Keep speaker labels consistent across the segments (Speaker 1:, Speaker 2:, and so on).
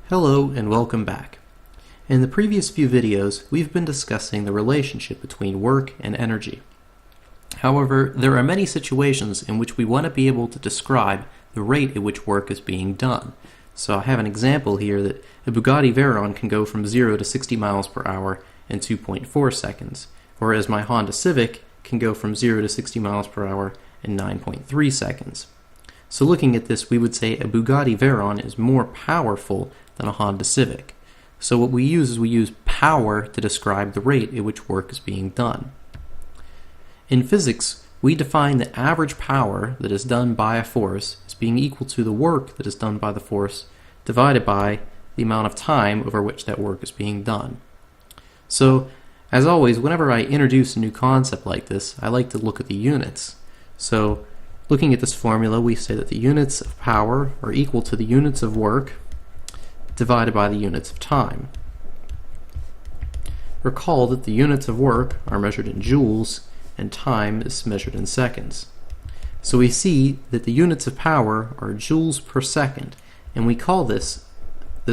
Speaker 1: Hello and welcome back. In the previous few videos, we've been discussing the relationship between work and energy. However, there are many situations in which we want to be able to describe the rate at which work is being done. So I have an example here that a Bugatti Veyron can go from 0 to 60 miles per hour in 2.4 seconds, whereas my Honda Civic can go from 0 to 60 miles per hour in 9.3 seconds. So looking at this, we would say a Bugatti Veyron is more powerful than a Honda Civic. So what we use power to describe the rate at which work is being done. In physics, we define the average power that is done by a force as being equal to the work that is done by the force divided by the amount of time over which that work is being done. So, as always, whenever I introduce a new concept like this, I like to look at the units. So, looking at this formula, we say that the units of power are equal to the units of work divided by the units of time. Recall that the units of work are measured in joules and time is measured in seconds. So we see that the units of power are joules per second, and we call this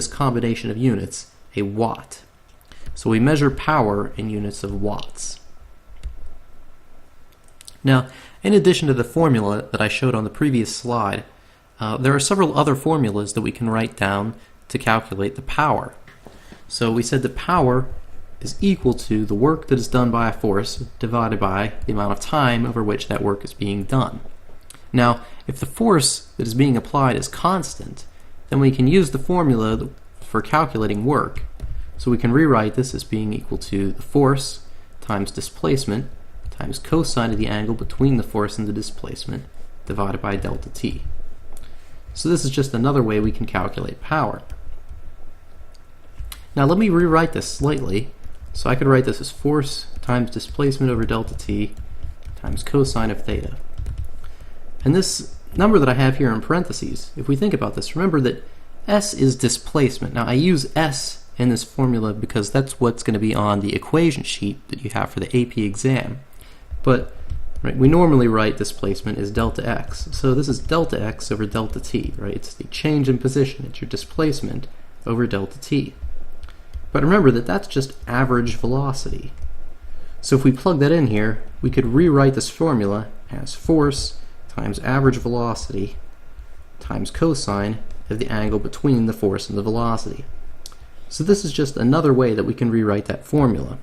Speaker 1: combination of units a watt. So we measure power in units of watts. Now, in addition to the formula that I showed on the previous slide, there are several other formulas that we can write down to calculate the power. So we said that power is equal to the work that is done by a force divided by the amount of time over which that work is being done. Now, if the force that is being applied is constant, then we can use the formula for calculating work. So we can rewrite this as being equal to the force times displacement times cosine of the angle between the force and the displacement divided by delta t. So this is just another way we can calculate power. Now let me rewrite this slightly. So I could write this as force times displacement over delta t times cosine of theta. And this number that I have here in parentheses, if we think about this, remember that S is displacement. Now I use S in this formula because that's what's going to be on the equation sheet that you have for the AP exam. But we normally write displacement as delta x. So this is delta x over delta t, right? It's the change in position. It's your displacement over delta t. But remember that that's just average velocity. So if we plug that in here, we could rewrite this formula as force times average velocity times cosine of the angle between the force and the velocity. So this is just another way that we can rewrite that formula.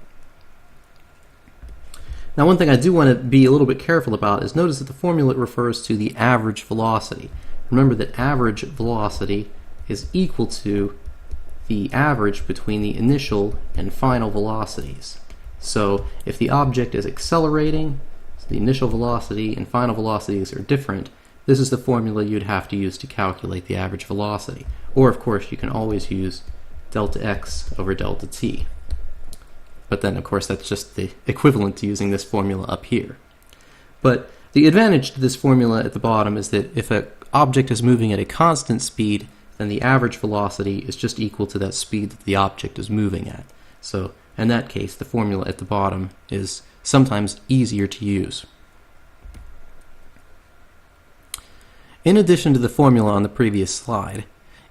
Speaker 1: Now one thing I do want to be a little bit careful about is notice that the formula refers to the average velocity. Remember that average velocity is equal to the average between the initial and final velocities. So if the object is accelerating, so the initial velocity and final velocities are different, this is the formula you'd have to use to calculate the average velocity. Or of course you can always use delta x over delta t. But then of course that's just the equivalent to using this formula up here. But the advantage to this formula at the bottom is that if an object is moving at a constant speed, then the average velocity is just equal to that speed that the object is moving at. So in that case, the formula at the bottom is sometimes easier to use. In addition to the formula on the previous slide,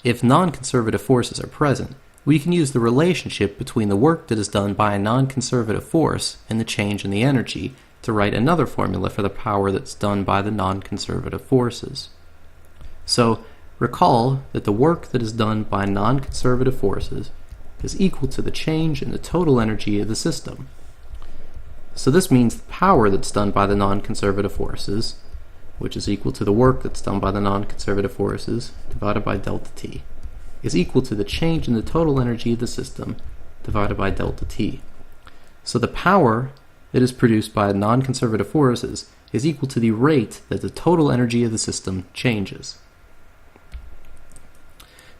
Speaker 1: if non-conservative forces are present, we can use the relationship between the work that is done by a non-conservative force and the change in the energy to write another formula for the power that's done by the non-conservative forces. So recall that the work that is done by non-conservative forces is equal to the change in the total energy of the system. So this means the power that's done by the non-conservative forces, which is equal to the work that's done by the non-conservative forces divided by delta t, is equal to the change in the total energy of the system divided by delta t. So the power that is produced by non-conservative forces is equal to the rate that the total energy of the system changes.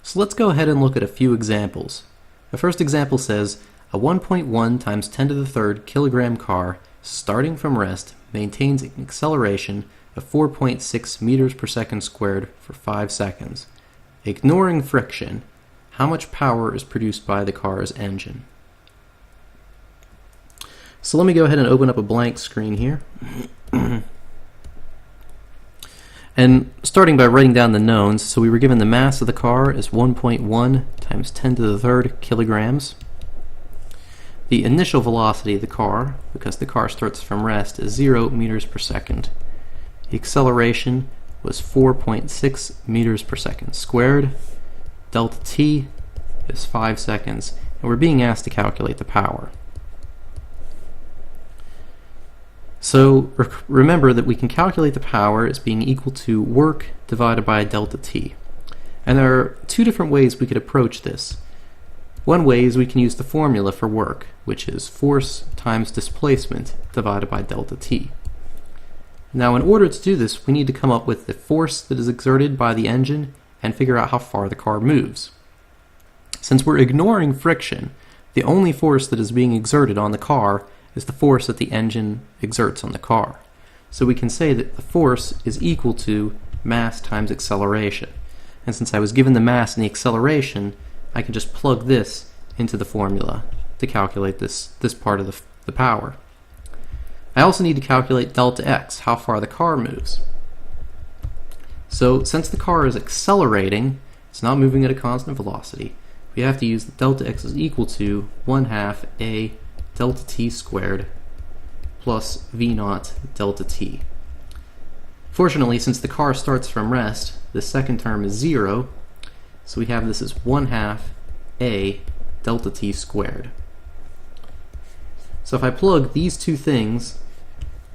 Speaker 1: So let's go ahead and look at a few examples. The first example says a 1.1 times 10 to the third kilogram car starting from rest maintains an acceleration of 4.6 meters per second squared for 5 seconds. Ignoring friction, how much power is produced by the car's engine? So let me go ahead and open up a blank screen here. And starting by writing down the knowns, so we were given the mass of the car is 1.1 times 10 to the third kilograms. The initial velocity of the car, because the car starts from rest, is 0 meters per second. The acceleration was 4.6 meters per second squared. Delta t is 5 seconds, and we're being asked to calculate the power. So remember that we can calculate the power as being equal to work divided by delta t. And there are two different ways we could approach this. One way is we can use the formula for work, which is force times displacement divided by delta t. Now, in order to do this, we need to come up with the force that is exerted by the engine and figure out how far the car moves. Since we're ignoring friction, the only force that is being exerted on the car is the force that the engine exerts on the car. So we can say that the force is equal to mass times acceleration. And since I was given the mass and the acceleration, I can just plug this into the formula to calculate this part of the power. I also need to calculate delta x, how far the car moves. So since the car is accelerating, it's not moving at a constant velocity, we have to use that delta x is equal to 1/2 a delta t squared plus v naught delta t. Fortunately, since the car starts from rest, the second term is 0, so we have this as 1/2 a delta t squared. So if I plug these two things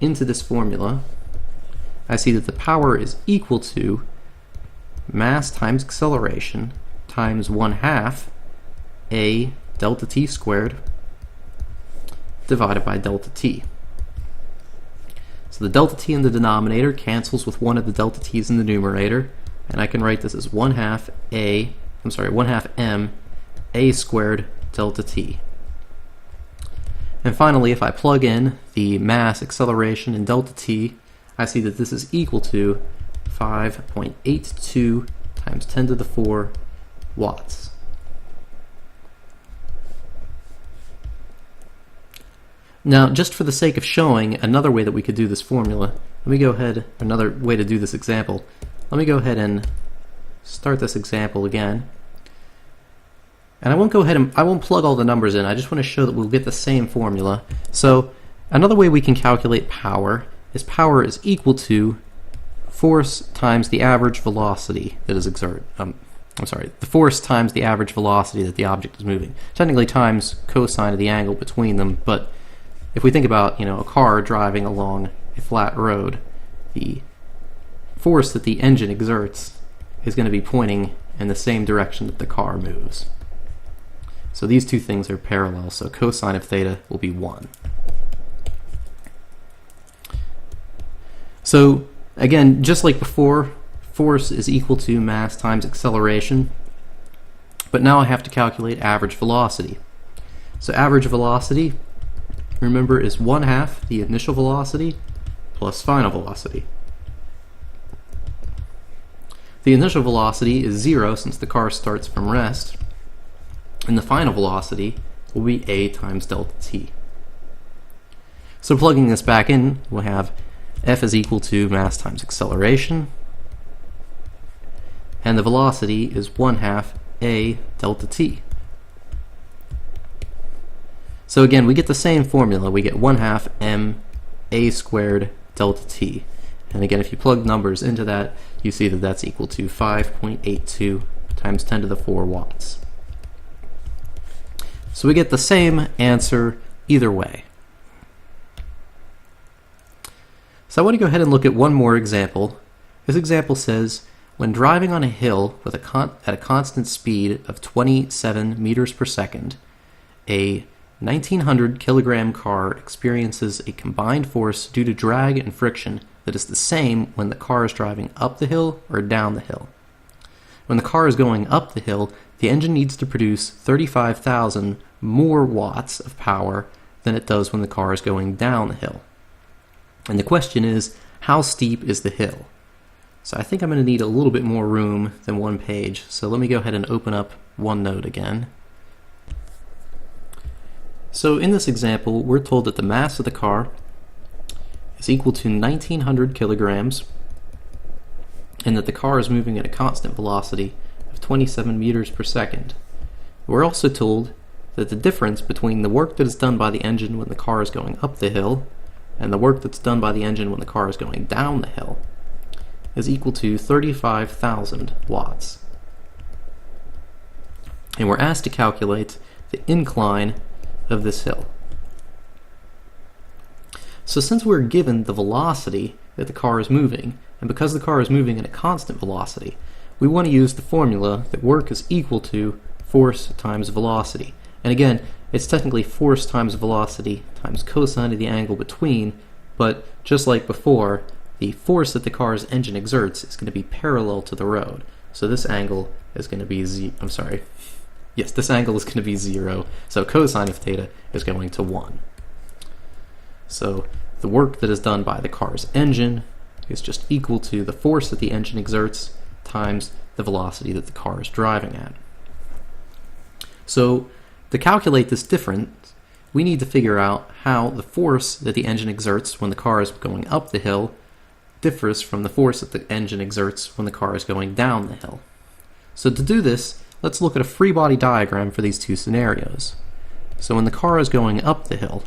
Speaker 1: into this formula, I see that the power is equal to mass times acceleration times 1/2 a delta t squared divided by delta t. So the delta t in the denominator cancels with one of the delta t's in the numerator, and I can write this as 1/2 m a squared delta t. And finally, if I plug in the mass, acceleration, and delta t, I see that this is equal to 5.82 times 10 to the 4 watts. Now, just for the sake of showing another way that we could do this formula, another way to do this example, let me go ahead and start this example again. And I won't plug all the numbers in, I just want to show that we'll get the same formula. So, another way we can calculate power is equal to force times the average velocity that is exerted. The force times the average velocity that the object is moving. Technically times cosine of the angle between them, but if we think about, a car driving along a flat road, the force that the engine exerts is going to be pointing in the same direction that the car moves. So these two things are parallel, so cosine of theta will be 1. So again, just like before, force is equal to mass times acceleration, but now I have to calculate average velocity. So average velocity, remember, is 1/2 the initial velocity plus final velocity. The initial velocity is 0 since the car starts from rest, and the final velocity will be a times delta t. So plugging this back in, we'll have f is equal to mass times acceleration, and the velocity is 1/2 a delta t. So again, we get the same formula. We get 1/2 m a squared delta t. And again, if you plug numbers into that, you see that that's equal to 5.82 times 10 to the 4 watts. So we get the same answer either way. So I want to go ahead and look at one more example. This example says, when driving on a hill with at a constant speed of 27 meters per second, a 1900 kilogram car experiences a combined force due to drag and friction that is the same when the car is driving up the hill or down the hill. When the car is going up the hill, the engine needs to produce 35,000 more watts of power than it does when the car is going down the hill. And the question is, how steep is the hill? So I think I'm going to need a little bit more room than one page, so let me go ahead and open up OneNote again. So in this example, we're told that the mass of the car is equal to 1900 kilograms, and that the car is moving at a constant velocity of 27 meters per second. We're also told that the difference between the work that is done by the engine when the car is going up the hill and the work that's done by the engine when the car is going down the hill is equal to 35,000 watts. And we're asked to calculate the incline of this hill. So since we're given the velocity that the car is moving, and because the car is moving at a constant velocity, we want to use the formula that work is equal to force times velocity. And again, it's technically force times velocity times cosine of the angle between, but just like before, the force that the car's engine exerts is going to be parallel to the road. So this angle is going to be this angle is going to be 0, so cosine of theta is going to 1. So the work that is done by the car's engine is just equal to the force that the engine exerts times the velocity that the car is driving at. So to calculate this difference, we need to figure out how the force that the engine exerts when the car is going up the hill differs from the force that the engine exerts when the car is going down the hill. So to do this, let's look at a free body diagram for these two scenarios. So when the car is going up the hill,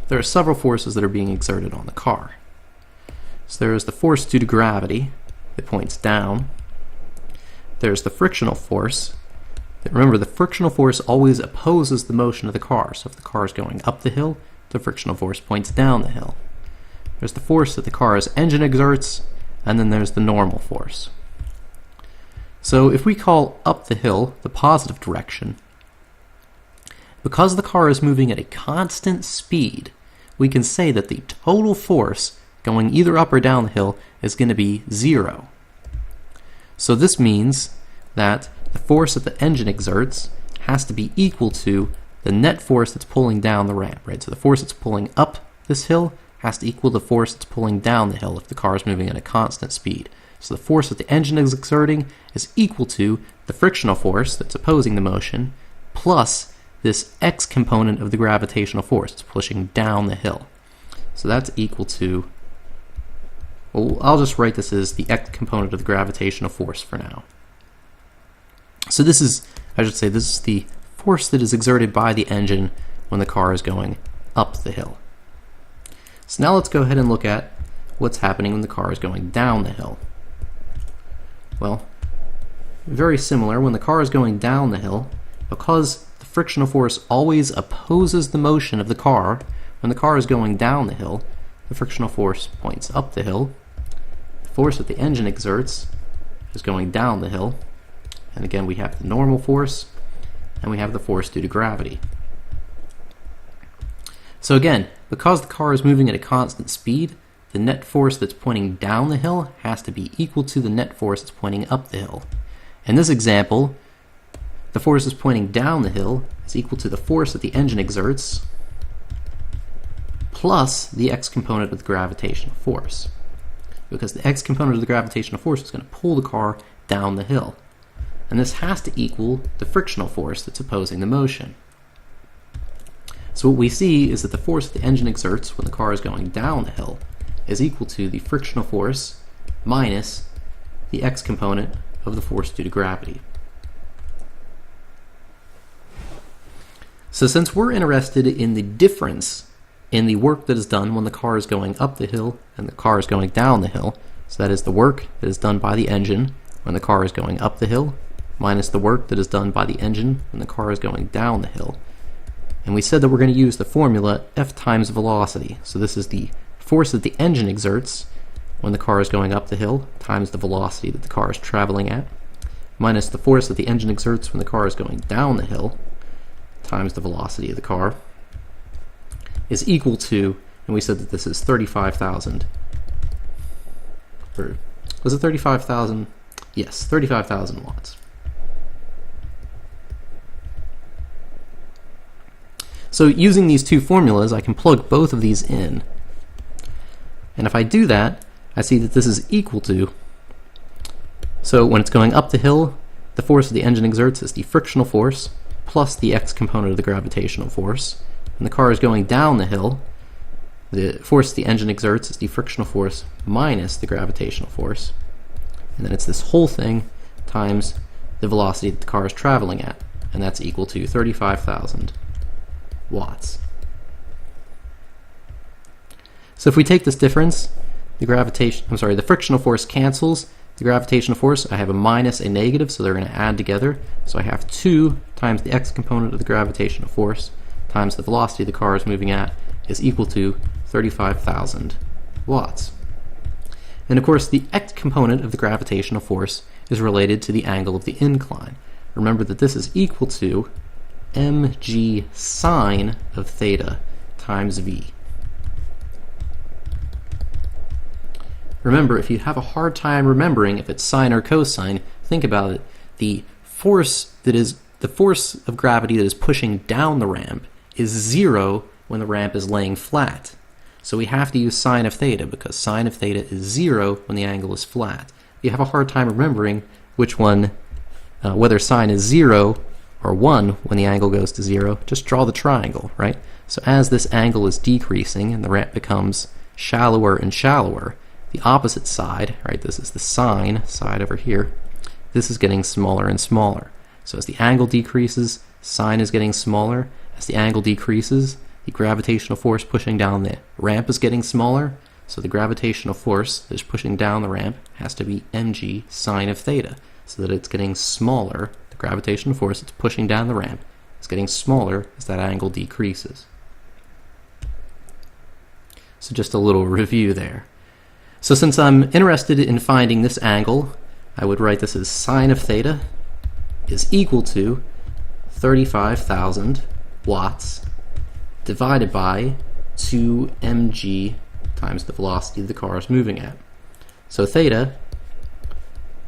Speaker 1: there are several forces that are being exerted on the car. So there is the force due to gravity that points down. There's the frictional force. Remember, the frictional force always opposes the motion of the car. So if the car is going up the hill, the frictional force points down the hill. There's the force that the car's engine exerts, and then there's the normal force. So if we call up the hill the positive direction, because the car is moving at a constant speed, we can say that the total force going either up or down the hill is going to be 0. So this means that the force that the engine exerts has to be equal to the net force that's pulling down the ramp, right? So the force that's pulling up this hill has to equal the force that's pulling down the hill if the car is moving at a constant speed. So the force that the engine is exerting is equal to the frictional force that's opposing the motion plus this x component of the gravitational force that's pushing down the hill. So that's equal to, well, I'll just write this as the x component of the gravitational force for now. So this is the force that is exerted by the engine when the car is going up the hill. So now let's go ahead and look at what's happening when the car is going down the hill. Well, very similar. When the car is going down the hill, because the frictional force always opposes the motion of the car, when the car is going down the hill, the frictional force points up the hill. The force that the engine exerts is going down the hill. And again, we have the normal force, and we have the force due to gravity. So again, because the car is moving at a constant speed, the net force that's pointing down the hill has to be equal to the net force that's pointing up the hill. In this example, the force that's pointing down the hill is equal to the force that the engine exerts plus the x component of the gravitational force, because the x component of the gravitational force is going to pull the car down the hill. And this has to equal the frictional force that's opposing the motion. So what we see is that the force that the engine exerts when the car is going down the hill is equal to the frictional force minus the x component of the force due to gravity. So since we're interested in the difference in the work that is done when the car is going up the hill and the car is going down the hill, so that is the work that is done by the engine when the car is going up the hill minus the work that is done by the engine when the car is going down the hill. And we said that we're going to use the formula F times velocity. So this is the force that the engine exerts when the car is going up the hill times the velocity that the car is traveling at, minus the force that the engine exerts when the car is going down the hill times the velocity of the car, is equal to, and we said that this is 35,000, or was it 35,000? Yes, 35,000 watts. So using these two formulas, I can plug both of these in. And if I do that, I see that this is equal to, so when it's going up the hill, the force that the engine exerts is the frictional force plus the x component of the gravitational force. When the car is going down the hill, the force the engine exerts is the frictional force minus the gravitational force. And then it's this whole thing times the velocity that the car is traveling at. And that's equal to 35,000 watts. So if we take this difference, the frictional force cancels the gravitational force. I have a minus, a negative, so they're going to add together. So I have 2 times the x component of the gravitational force times the velocity the car is moving at is equal to 35,000 watts. And of course, the x component of the gravitational force is related to the angle of the incline. Remember that this is equal to mg sine of theta times v. Remember, if you have a hard time remembering if it's sine or cosine, think about it. The force of gravity that is pushing down the ramp is 0 when the ramp is laying flat. So we have to use sine of theta because sine of theta is 0 when the angle is flat. If you have a hard time remembering which one, whether sine is 0 or 1 when the angle goes to 0, just draw the triangle, right? So as this angle is decreasing and the ramp becomes shallower and shallower, the opposite side, right, this is the sine side over here, this is getting smaller and smaller. So as the angle decreases, sine is getting smaller. As the angle decreases, the gravitational force pushing down the ramp is getting smaller. So the gravitational force that is pushing down the ramp has to be mg sine of theta, so that it's getting smaller. The gravitational force that's pushing down the ramp is getting smaller as that angle decreases. So just a little review there. So since I'm interested in finding this angle, I would write this as sine of theta is equal to 35,000 watts divided by 2 mg times the velocity the car is moving at. So theta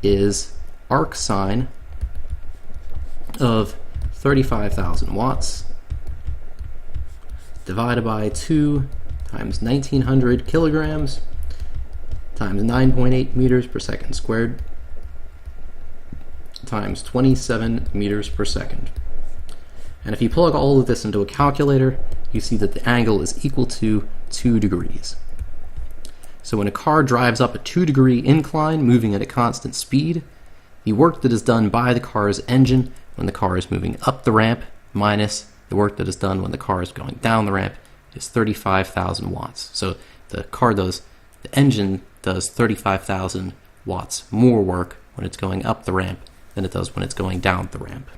Speaker 1: is arc sine of 35,000 watts divided by 2 times 1900 kilograms times 9.8 meters per second squared times 27 meters per second. And if you plug all of this into a calculator, you see that the angle is equal to 2 degrees. So when a car drives up a 2-degree incline moving at a constant speed, the work that is done by the car's engine when the car is moving up the ramp minus the work that is done when the car is going down the ramp is 35,000 watts. So the engine does 35,000 watts more work when it's going up the ramp than it does when it's going down the ramp.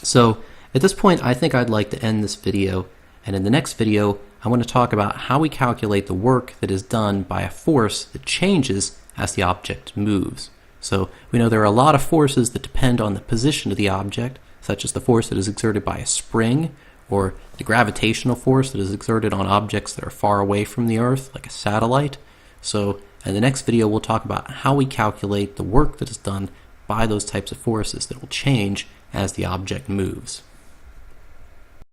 Speaker 1: So at this point, I think I'd like to end this video, and in the next video, I want to talk about how we calculate the work that is done by a force that changes as the object moves. So we know there are a lot of forces that depend on the position of the object, such as the force that is exerted by a spring, or the gravitational force that is exerted on objects that are far away from the Earth, like a satellite. So in the next video, we'll talk about how we calculate the work that is done by those types of forces that will change as the object moves.